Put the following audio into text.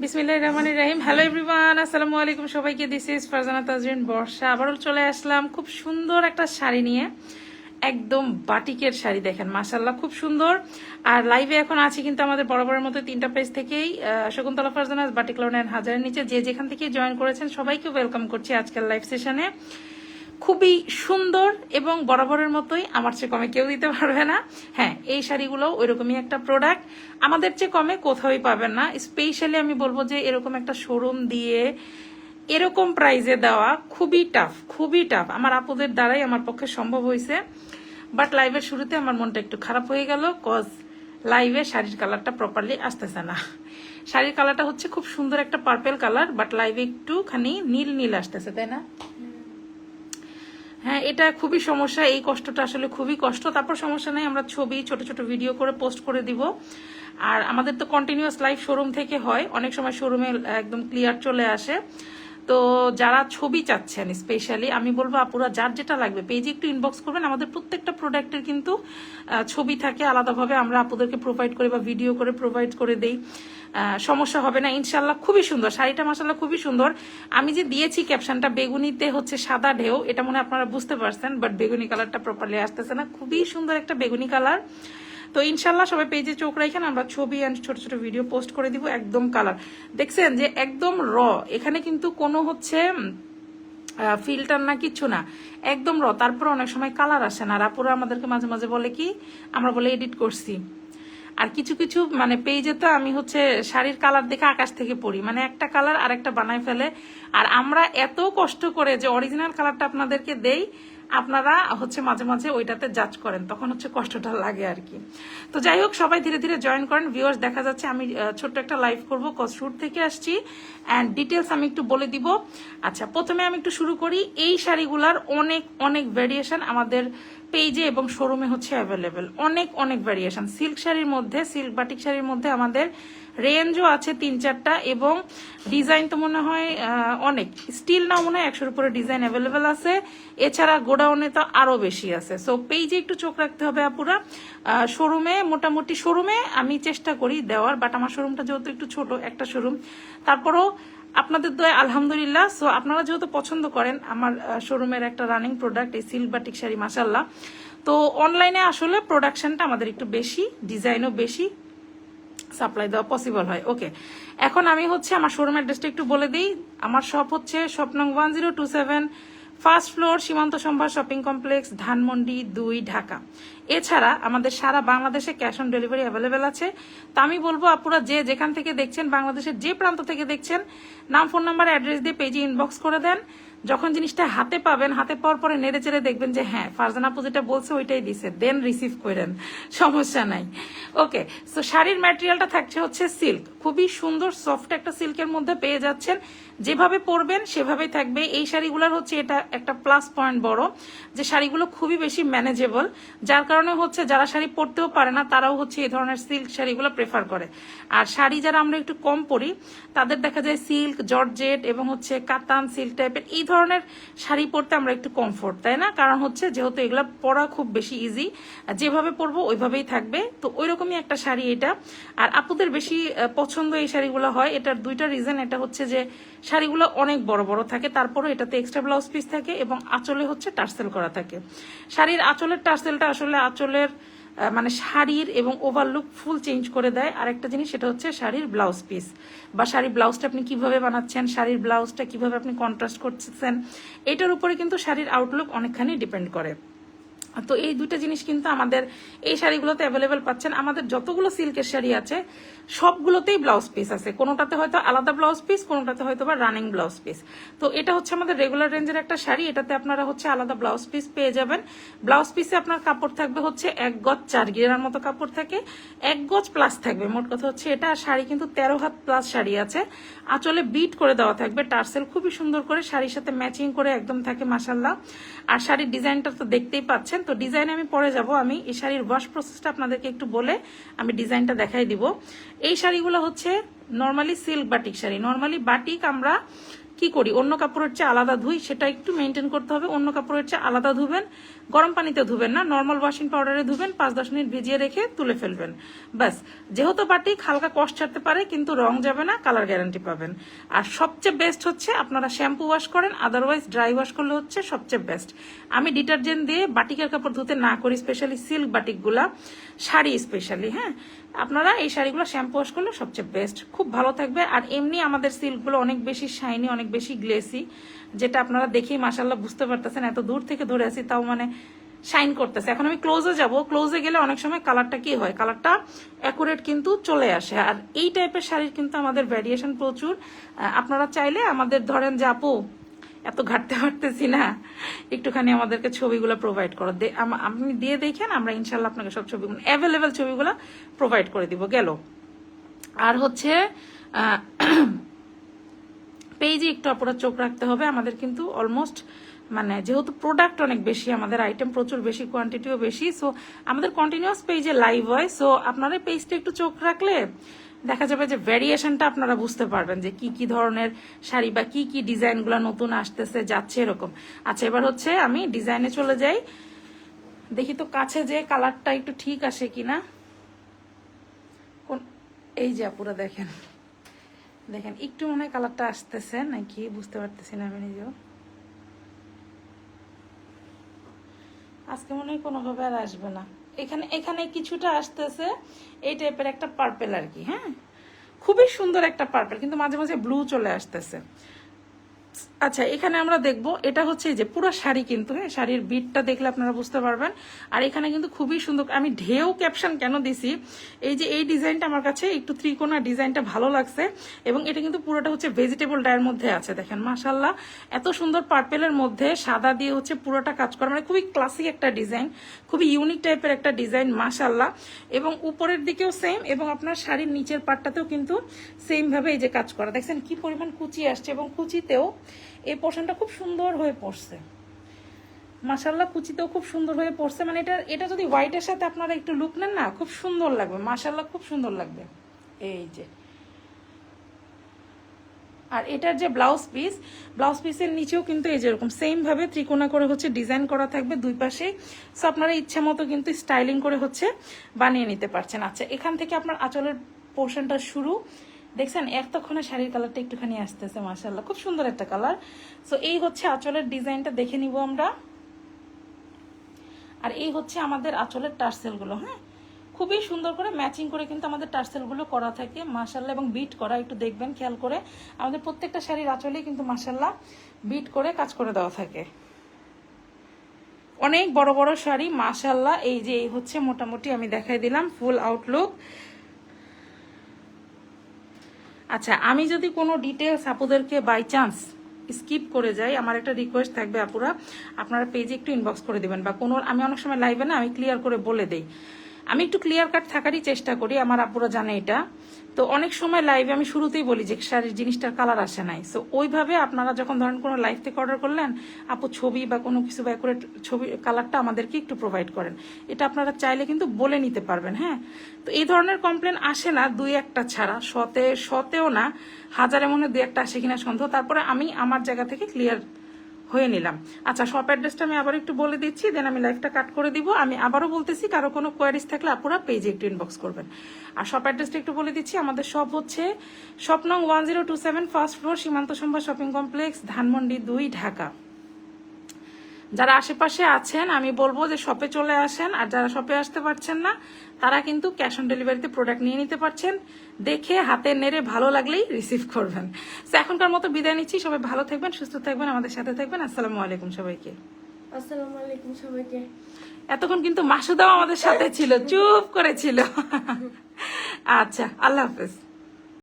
বিসমিল্লাহির রহমানির রহিম। Hello everyone, আসসালামু আলাইকুম সবাইকে। দিস ইজ ফারজানা তাজরিন বর্ষা। আবারও চলে আসলাম খুব সুন্দর একটা শাড়ি নিয়ে, একদম বাটিকের শাড়ি। দেখেন মাশাআল্লাহ খুব সুন্দর। আর লাইভে এখন আছি কিন্তু আমাদের বরাবরের মতো 3টা পেজ থেকেই, Shakuntala Farzana's batik lawn and হাজারের নিচে। যে যেখান থেকে জয়েন করেছেন সবাইকে ওয়েলকাম করছি আজকের লাইভ সেশনে। খুবই সুন্দর এবং বরাবরের মতোই, আমার চেয়ে কমে কেউ দিতে পারবে না। হ্যাঁ, এই শাড়িগুলো ওইরকমই একটা প্রোডাক্ট, আমাদের চেয়ে কমে কোথাওই পাবেন না। স্পেশালি আমি বলবো যে এরকম একটা শোরুম দিয়ে এরকম প্রাইজে দেওয়া খুবই টাফ, খুবই টাফ। আমার আপুদের দ্বারাই আমার পক্ষে সম্ভব হয়েছে। বাট লাইভের শুরুতে আমার মনটা একটু খারাপ হয়ে গেল, কজ লাইভে শাড়ির কালারটা প্রপারলি আসতেছে না। শাড়ির কালারটা হচ্ছে খুব সুন্দর একটা পার্পেল কালার, বাট লাইভে একটুখানি নীল নীল আসতেছে, তাই না? হ্যাঁ, এটা খুবই সমস্যা। এই কষ্টটা আসলে খুবই কষ্ট। তারপর সমস্যা নেই, আমরা ছবি ছোট ছোট ভিডিও করে পোস্ট করে দিব। আর আমাদের তো কন্টিনিউয়াস লাইভ শোরুম থেকে হয়, অনেক সময় শোরুমে একদম ক্লিয়ার চলে আসে। তো যারা ছবি চাচ্ছেন স্পেশালি আমি বলবো আপুরা যার যেটা লাগবে পেজে একটু ইনবক্স করবেন। আমাদের প্রত্যেকটা প্রোডাক্টের কিন্তু ছবি থাকে আলাদাভাবে, আমরা আপুদেরকে প্রোভাইড করি বা ভিডিও করে প্রোভাইড করে দেই। সমস্যা হবে না ইনশাল্লাহ। খুবই সুন্দর শাড়িটা, মাশাআল্লাহ খুবই সুন্দর। আমি যে দিয়েছি ক্যাপশনটা বেগুনিতে হচ্ছে সাদা ঢেউ, এটা মনে আপনারা বুঝতে পারছেন, বাট বেগুনি কালারটা প্রপারলি আসতেছে না। খুবই সুন্দর একটা বেগুনি কালার। তো ইনশাল্লাহ সবাই পেজে চোখ রাখেন, আমরা ছবি অ্যান্ড ছোট ছোট ভিডিও পোস্ট করে দিব। একদম কালার দেখছেন যে একদম র, এখানে কিন্তু কোনো হচ্ছে ফিল্টার না, কিচ্ছু না, একদম র। তারপর অনেক সময় কালার আসে না, আর আপুরা আমাদেরকে মাঝে মাঝে বলে কি আমরা বলে এডিট করছি। আর কিছু কিছু মানে পেজে তো আমি হচ্ছে শাড়ির কালার দেখে আকাশ থেকে পড়ি, মানে একটা কালার আর একটা বানায় ফেলে। আর আমরা এত কষ্ট করে যে অরিজিনাল কালারটা আপনাদেরকে দেই, আপনারা হচ্ছে মাঝে মাঝে ওইটাতে জাজ করেন, তখন হচ্ছে কষ্টটা লাগে আর কি। তো যাই হোক, সবাই ধীরে ধীরে জয়েন করেন। ভিউয়ার্স দেখা যাচ্ছে আমি ছোট্ট একটা লাইভ করবো, শুট থেকে আসছি অ্যান্ড ডিটেলস আমি একটু বলে দিব। আচ্ছা, প্রথমে আমি একটু শুরু করি। এই শাড়িগুলার অনেক অনেক ভ্যারিয়েশন আমাদের পেজে এবং শোরুমে হচ্ছে অ্যাভেলেবেল, অনেক অনেক ভ্যারিয়েশন। সিল্ক শাড়ির মধ্যে, সিল্ক বাটিক শাড়ির মধ্যে আমাদের রেঞ্জও আছে 3-4টা, এবং ডিজাইন তো মনে হয় অনেক, স্টিল না মনে হয় 100-এর উপরে ডিজাইন অ্যাভেলেবেল আছে। এছাড়া গোডাউনে তো আরো বেশি আছে। সো পেজে একটু চোখ রাখতে হবে আপুরা। শোরুমে মোটামুটি, শোরুমে আমি চেষ্টা করি দেওয়ার, বাট আমার শোরুমটা যেহেতু একটু ছোট একটা শোরুম, তারপরও আপনাদের দয়া আলহামদুলিল্লাহ। সো আপনারা যেহেতু পছন্দ করেন আমার শোরুমের একটা রানিং প্রোডাক্ট এই সিল্ক বাটিক শাড়ি, মাশাআল্লাহ। তো অনলাইনে আসলে প্রোডাকশনটা আমাদের একটু বেশি, ডিজাইনও বেশি, সাপ্লাই দেওয়া পসিবল হয়। ওকে, এখন আমি হচ্ছে আমার শোরুম অ্যাড্রেসটা একটু বলে দিই। আমার শপ হচ্ছে শপ নং 1027, ফার্স্ট ফ্লোর, সীমান্ত সম্ভার শপিং কমপ্লেক্স, ধানমন্ডি 2, ঢাকা। এছাড়া আমাদের সারা বাংলাদেশে ক্যাশ অন ডেলিভারি অ্যাভেলেবেল আছে। তো আমি বলবো আপুরা যে যেখান থেকে দেখছেন, বাংলাদেশের যে প্রান্ত থেকে দেখছেন, নাম, ফোন নাম্বার, অ্যাড্রেস দিয়ে পেজে ইনবক্স করে দেন। যখন জিনিসটা হাতে পাবেন, হাতে পাওয়ার পরে নেড়ে চেড়ে দেখবেন যে হ্যাঁ ফারজানা আপু যেটা বলছে ওইটাই দিছে, দেন রিসিভ করেন, সমস্যা নাই। ওকে, সো শাড়ির ম্যাটেরিয়ালটা থাকছে হচ্ছে সিল্ক, খুবই সুন্দর সফট একটা সিল্কের মধ্যে পেয়ে যাচ্ছেন। যেভাবে পরবেন সেভাবেই থাকবে। এই শাড়িগুলোর হচ্ছে এটা একটা প্লাস পয়েন্ট বড়, যে শাড়িগুলো খুবই বেশি ম্যানেজেবল, যার কারণে হচ্ছে যারা শাড়ি পরতেও পারে না তারাও হচ্ছে এই ধরনের সিল্ক শাড়িগুলো প্রেফার করে। আর শাড়ি যারা আমরা একটু কম পরি তাদের দেখা যায় সিল্ক, জর্জেট এবং হচ্ছে কাতান সিল্ক টাইপের এই ধরনের শাড়ি পরতে আমরা একটু কমফোর্ট, তাই না? কারণ হচ্ছে যেহেতু এগুলো পরা খুব বেশি ইজি, যেভাবে পরবো ওইভাবেই থাকবে। তো ওইরকমই একটা শাড়ি এটা। আর আপুদের বেশি পছন্দ এই শাড়িগুলো হয়, এটার 2টা রিজন। এটা হচ্ছে যে শাড়িগুলো অনেক বড় বড় থাকে, তারপরে এটাতে এক্সট্রা ব্লাউজ পিস থাকে এবং আঁচলে হচ্ছে টার্সেল করা থাকে। শাড়ির আঁচলের টার্সেলটা আসলে আঁচলের মানে শাড়ির এবং ওভারলুক ফুল চেঞ্জ করে দেয়। আরেকটা জিনিস সেটা হচ্ছে শাড়ির ব্লাউজ পিস বা শাড়ির ব্লাউজটা আপনি কিভাবে বানাচ্ছেন, শাড়ির ব্লাউজটা কিভাবে আপনি কন্ট্রাস্ট করছেন, এটার উপরে কিন্তু শাড়ির আউটলুক অনেকখানি ডিপেন্ড করে। তো এই 2টা জিনিস কিন্তু আমাদের এই শাড়িগুলোতে অ্যাভেলেবেল পাচ্ছেন। আমাদের যতগুলো সিল্কের শাড়ি আছে সবগুলোতেই ব্লাউজ পিস আছে, কোনোটাতে হয়তো আলাদা ব্লাউজ পিস, কোনোটাতে হয়তো বা রানিং ব্লাউজ পিস। তো এটা হচ্ছে আমাদের রেগুলার রেঞ্জের একটা শাড়ি, এটাতে আপনারা হচ্ছে আলাদা ব্লাউজ পিস পেয়ে যাবেন। ব্লাউজ পিসে আপনার কাপড় থাকবে হচ্ছে 1 গজ 4 গিরার মতো কাপড় থাকে, 1 গজ প্লাস থাকবে, মোট কথা হচ্ছে এটা। শাড়ি কিন্তু 13 হাত প্লাস শাড়ি আছে, আঁচলে বিট করে দেওয়া থাকবে, টার্সেল খুবই সুন্দর করে শাড়ির সাথে ম্যাচিং করে একদম থাকে, মাশাআল্লাহ। আর শাড়ির ডিজাইনটা তো দেখতেই পাচ্ছেন। তো ডিজাইনে আমি পরে যাব, আমি এই শাড়ির ওয়াশ প্রসেসটা আপনাদেরকে একটু বলে আমি ডিজাইনটা দেখাই দিব। এই শাড়িগুলো হচ্ছে normally silk batik sari. Normally batik আমরা কি করি, অন্য কাপড়ের চেয়ে আলাদা ধুই, সেটা একটু মেনটেন করতে হবে। অন্য কাপড়ের চেয়ে আলাদা ধুবেন, গরম পানিতে ধুবেন না, নর্মাল ওয়াশিং পাউডারে ধুবেন, 5-10 মিনিট ভিজিয়ে রেখে তুলে ফেলবেন। ব্যাস, যেহেতু বাটিক হালকা কষ্ট ছাড়তে পারে কিন্তু রং যাবে না, কালার গ্যারান্টি পাবেন। আর সবচেয়ে বেস্ট হচ্ছে আপনারা শ্যাম্পু ওয়াশ করেন, আদারওয়াইজ ড্রাই ওয়াশ করলে হচ্ছে সবচেয়ে বেস্ট। আমি ডিটারজেন্ট দিয়ে বাটিকের কাপড় ধুতে না করি, স্পেশালি সিল্ক বাটিকগুলা, শাড়ি স্পেশালি। হ্যাঁ, আপনারা এই শাড়িগুলো শ্যাম্পু ওয়াশ করলে সবচেয়ে বেস্ট, খুব ভালো থাকবে। আর এমনি আমাদের সিল্কগুলো অনেক বেশি শাইনি, অনেক বেশি গ্লেসি, যেটা আপনারা দেখেই মাশাআল্লাহ বুঝতে পারতেছেন। এত দূর থেকে ধরে আছি তাও মানে শাইন করতেছে। এখন আমি ক্লোজে যাব, ক্লোজে গেলে অনেক সময় কালারটা কি হয়, কালারটা অ্যাকুরেট কিন্তু চলে আসে। আর এই টাইপের শাড়ির কিন্তু আমাদের ভ্যারিয়েশন প্রচুর। আপনারা চাইলে আমাদের ধরেন যে আপু এত ঘাটতে পারতেছি না, একটুখানি আমাদেরকে ছবিগুলো প্রোভাইড করো, আপনি দিয়ে দেখেন, আমরা ইনশাল্লাহ আপনাকে সব ছবিগুলো অ্যাভেলেবেল ছবিগুলো প্রোভাইড করে দিব। গেল। আর হচ্ছে পেজে একটু আপনারা চোখ রাখতে হবে। আমাদের কিন্তু অলমোস্ট মানে যেহেতু প্রোডাক্ট অনেক বেশি, আমাদের আইটেম প্রচুর বেশি, কোয়ান্টিটিও বেশি, সো আমাদের কন্টিনিউয়াস পেজে লাইভ হয়। সো আপনারা পেজটা একটু চোখ রাখলে দেখা যাবে যে ভ্যারিয়েশনটা আপনারা বুঝতে পারবেন যে কি কি ধরনের শাড়ি বা কি কি ডিজাইনগুলো নতুন আসতেছে যাচ্ছে এরকম। আচ্ছা, এবার হচ্ছে আমি ডিজাইনে চলে যাই, দেখি তো কাছে যে কালারটা একটু ঠিক আসে কিনা। কোন এই যে আপুরা দেখেন, দেখেন একটু মনে হয় কালারটা আসতেছে নাকি বুঝতে পারতেছি না আমি নিজেও। আজকে মনে হয় কোনোভাবে আর আসবে না। এখানে এখানে কিছুটা আসতেছে, এই টাইপের একটা পার্পেল আর কি। হ্যাঁ, খুবই সুন্দর একটা পার্পেল, কিন্তু মাঝে মাঝে ব্লু চলে আসতেছে। আচ্ছা, এখানে আমরা দেখব, এটা হচ্ছে যে পুরো শাড়ি কিন্তু, হ্যাঁ শাড়ির বিটটা দেখলে আপনারা বুঝতে পারবেন। আর এখানে কিন্তু খুবই সুন্দর, আমি ঢেউ ক্যাপশন কেন দিছি, এই যে এই ডিজাইনটা আমার কাছে একটু ত্রিকোণা ডিজাইনটা ভালো লাগছে, এবং এটা কিন্তু পুরোটা হচ্ছে ভেজিটেবল ডায়ের মধ্যে আছে। দেখেন মাশাআল্লাহ, এত সুন্দর পার্পেলের মধ্যে সাদা দিয়ে হচ্ছে পুরোটা কাজ করা, মানে খুবই ক্লাসিক একটা ডিজাইন, খুবই ইউনিক টাইপের একটা ডিজাইন মাশাআল্লাহ। এবং উপরের দিকেও সেম, এবং আপনার শাড়ির নিচের পাটটাতেও কিন্তু সেম ভাবে এই যে কাজ করা, দেখছেন কি পরিমাণ কুচি আসছে, এবং কুচিতেও এই পোর্শনটা খুব সুন্দর হয়ে পড়ছে মাশাআল্লাহ, কুচিতেও খুব সুন্দর হয়ে পড়ছে। মানে এটা যদি হোয়াইটের সাথে আপনারা একটু লুক নেন না, খুব সুন্দর লাগবে মাশাআল্লাহ, খুব সুন্দর লাগবে। এই যে, আর এটার যে ব্লাউজ পিসের নিচেও কিন্তু এই যেরকম সেম ভাবে ত্রিকোণা করে হচ্ছে ডিজাইন করা থাকবে দুই পাশে। সো আপনারা ইচ্ছা মতো কিন্তু স্টাইলিং করে হচ্ছে বানিয়ে নিতে পারছেন। আচ্ছা, এখান থেকে আপনার আঁচলের পোর্শনটা শুরু, দেখছেন এতক্ষণে শাড়ির কালারটা একটুখানি আসতেছে মাশাআল্লাহ, খুব সুন্দর একটা কালার। সো এই হচ্ছে আঁচলের ডিজাইনটা, দেখে নিব আমরা। আর এই হচ্ছে আমাদের আঁচলের টার্সেলগুলো। হ্যাঁ, খুবই সুন্দর করে ম্যাচিং করে কিন্তু আমাদের টার্সেলগুলো করা থাকে মাশাআল্লাহ, এবং বিট করা, একটু দেখবেন খেয়াল করে, আমাদের প্রত্যেকটা শাড়ির আঁচলেই কিন্তু মাশাআল্লাহ বিট করে কাজ করে দেওয়া থাকে। অনেক বড় বড় শাড়ি মাশাআল্লাহ। এই যে এই হচ্ছে মোটামুটি আমি দেখাই দিলাম ফুল আউটলুক। আচ্ছা, আমি যদি কোনো ডিটেলস আপুদেরকে বাই চান্স স্কিপ করে যাই, আমার একটা রিকোয়েস্ট থাকবে আপুরা, আপনারা পেজে একটু ইনবক্স করে দিবেন, বা কোনো আমি অনেক সময় লাইভে না আমি ক্লিয়ার করে বলে দেই, আমি একটু ক্লিয়ার কাট থাকারই চেষ্টা করি, আমার আপুরা জানে এটা। তো অনেক সময় লাইভে আমি শুরুতেই বলি যে শাড়ির জিনিসটার কালার আসে নাই। সো ওইভাবে আপনারা যখন ধরেন কোনো লাইভ থেকে অর্ডার করলেন, আপু ছবি বা কোনো কিছু বা করে ছবি কালারটা আমাদেরকে একটু প্রোভাইড করেন, এটা আপনারা চাইলে কিন্তু বলে নিতে পারবেন। হ্যাঁ, তো এই ধরনের কমপ্লেন আসে না, দুই একটা ছাড়া, শতেও না, হাজারে মনে দুই একটা আসে কিনা সন্দেহ। তারপরে আমি আমার জায়গা থেকে ক্লিয়ার হয়ে নিলাম। আচ্ছা, শপ অ্যাড্রেসটা আমি আবার একটু বলে দিচ্ছি, দেন আমি লাইভটা কাট করে দিব। আমি আবারও বলতেছি, কারো কোনো কোয়ারিজ থাকলে আপুরা পেজে একটু ইনবক্স করবেন। আর শপ অ্যাড্রেসটা একটু বলে দিচ্ছি, আমাদের শপ হচ্ছে শপ নং 1027 ফার্স্ট ফ্লোর, সীমান্ত সম্ভার শপিং কমপ্লেক্স, ধানমন্ডি 2, ঢাকা। যারা আশেপাশে আছেন আমি বলবো যে শপে চলে আসেন, আর যারা শপে আসতে পারছেন না তারা কিন্তু ক্যাশ অন ডেলিভারিতে প্রোডাক্ট নিয়ে নিতে পারছেন, দেখে হাতে নেড়ে ভালো লাগলেই রিসিভ করবেন। তো এখনকার মতো বিদায় নিচ্ছি, সবাই ভালো থাকবেন, সুস্থ থাকবেন, আমাদের সাথে থাকবেন। আসসালামু আলাইকুম সবাইকে। আসসালামু আলাইকুম সবাইকে। এতক্ষণ কিন্তু মাসুদাও আমাদের সাথে ছিল, চুপ করেছিল। আচ্ছা, আল্লাহ হাফেজ।